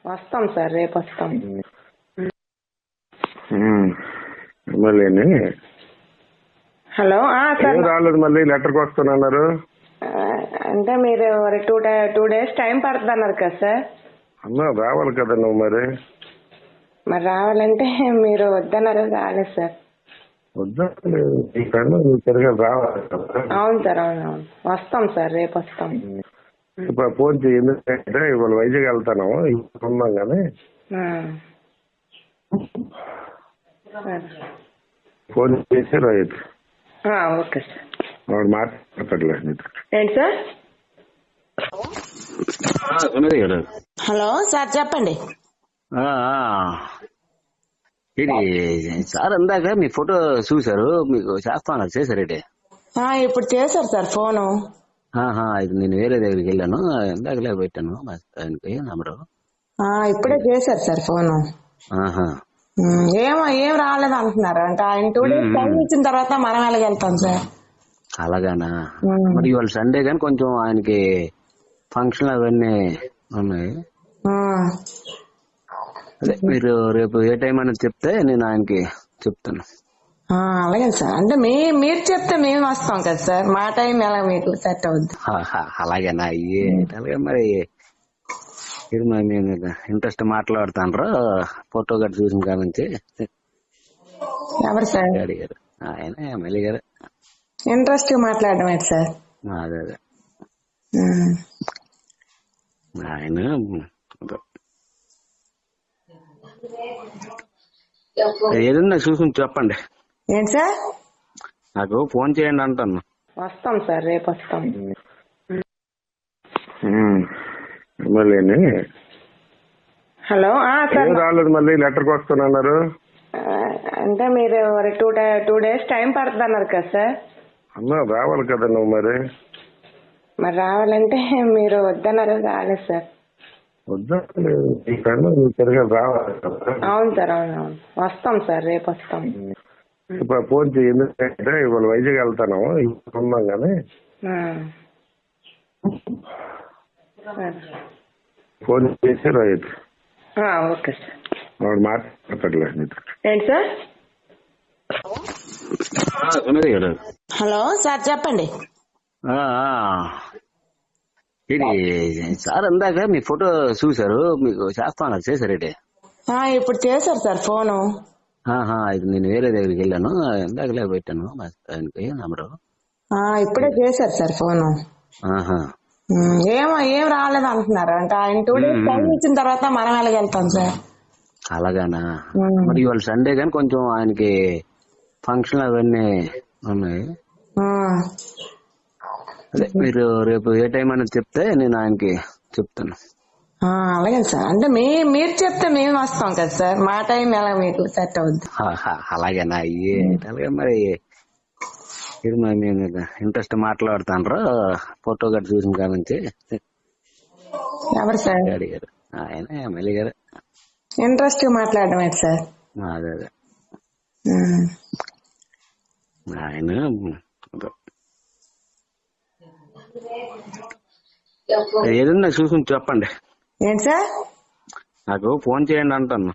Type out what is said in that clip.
వస్తాం సార్, రేపు వస్తాం. మళ్ళీ హలో సార్, రాలేదు, మళ్ళీ లెటర్కి వస్తానన్నారు. అంటే మీరు టూ డేస్ టైం పడుతుంది అన్నారు కదా సార్. అమ్మా రావాలి కదా నువ్వు మరి రావాలంటే మీరు వద్దన్నారు, రాలేదు సార్. వద్దా తిరగా రావాలి కదా. అవును సార్, అవును వస్తాం సార్, రేపు వస్తాం. ఇప్పుడు ఫోన్ చేయి, ఎందుకంటే ఇవాళ వైజాగ్ వెళ్తాను, ఇప్పుడు ఉన్నాం కానీ ఫోన్ చేసి రైతు ఓకే సార్. వాడు మాట్లాడలేదు. ఏంటి సార్? హలో సార్, చెప్పండి. ఇది సార్ ఇందాక మీ ఫోటో చూసారు, మీకు చేస్తాను చేశారేంటి? ఇప్పుడు చేశారు సార్ ఫోను. ఇది నేను వేరే దగ్గరికి వెళ్ళాను, ఇందాకలే పెట్టాను ఆయనకి నంబరు. ఇప్పుడే చేశారు సార్ ఫోను. ఏం రాలేదు అంటున్నారు. అంటే ఆయన 2 days టైం ఇచ్చిన తర్వాత మనం ఎలాగెళ్తాం సార్? అలాగానా? మరి ఇవాళ సండే కానీ కొంచెం ఆయనకి ఫంక్షన్ అవన్నీ ఉన్నాయి. అదే మీరు రేపు ఏ టైం అనేది చెప్తే నేను ఆయనకి చెప్తాను. అలాగే సార్. అంటే మీరు చెప్తే మేము వస్తాం కదా సార్, మా టైం ఎలా మీకు సెట్ అవుద్ది? అలాగేనా? అలాగే మరి ఇది మేము ఇంట్రెస్ట్ మాట్లాడుతాను. ఫోటో గట్ట చూసిన కాడ నుంచి. ఎవరు సార్? అడిగారు ఆయన ఎమ్మెల్యే గారు. ఇంట్రెస్ట్ మాట్లాడడం ఏంటి సార్? అదే ఆయన ఏదన్నా చూసుకుని చెప్పండి. ఏంటి సార్? నాకు ఫోన్ చేయండి అంటాను. వస్తాం సార్, రేపు వస్తాం. మళ్ళీ హలో సార్, రాలేదు, మళ్ళీ లెటర్కి వస్తానన్నారు. అంటే మీరు టూ డేస్ టైం పడుతుంది అన్నారు కదా సార్. అమ్మా రావాలి కదా నువ్వు మరి రావాలంటే మీరు వద్దన్నారు, రాలేదు సార్. వద్దా తిరగా రావాలి కదా. అవును సార్, అవును వస్తాం సార్, రేపు వస్తాం. ఇప్పుడు ఫోన్ చేయి, ఎందుకంటే ఇవాళ వైజాగ్ వెళ్తాను, ఇప్పుడు ఉన్నాం కానీ ఫోన్ చేసి రైతు ఓకే సార్. వాడు మాట్లాడలేదు. ఏంటి సార్? హలో సార్, చెప్పండి. ఇది సార్ ఇందాక మీ ఫోటో చూసారు, మీకు చేస్తాను చేశారేంటి? ఇప్పుడు చేశారు సార్ ఫోను. ఇది నేను వేరే దగ్గరికి వెళ్ళాను, ఇందాకలే పెట్టాను ఆయనకి నంబరు. ఇప్పుడే చేశారు సార్ ఫోను. ఏం రాలేదు అంటున్నారు. అంటే ఆయన 2 days టైం ఇచ్చిన తర్వాత మనం ఎలాగెళ్తాం సార్? అలాగానా? మరి ఇవాళ సండే కానీ కొంచెం ఆయనకి ఫంక్షన్ అవన్నీ ఉన్నాయి. అదే మీరు రేపు ఏ టైం అనేది చెప్తే నేను ఆయనకి చెప్తాను. అలాగే సార్. అంటే మీరు చెప్తే మేము వస్తాం కదా సార్, మా టైం ఎలా మీకు సెట్ అవుద్ది? అలాగేనా? అలాగే మరి ఇది మేము ఇంట్రెస్ట్ మాట్లాడుతాను. ఫోటో గట్ట చూసిన కాడ నుంచి. ఎవరు సార్? అడిగారు ఆయన ఎమ్మెల్యే గారు. ఇంట్రెస్ట్ మాట్లాడడం ఏంటి సార్? అదే ఆయన ఏదన్నా చూసుకుని చెప్పండి. ఏంటి సార్? నాకు ఫోన్ చేయండి అంటాను.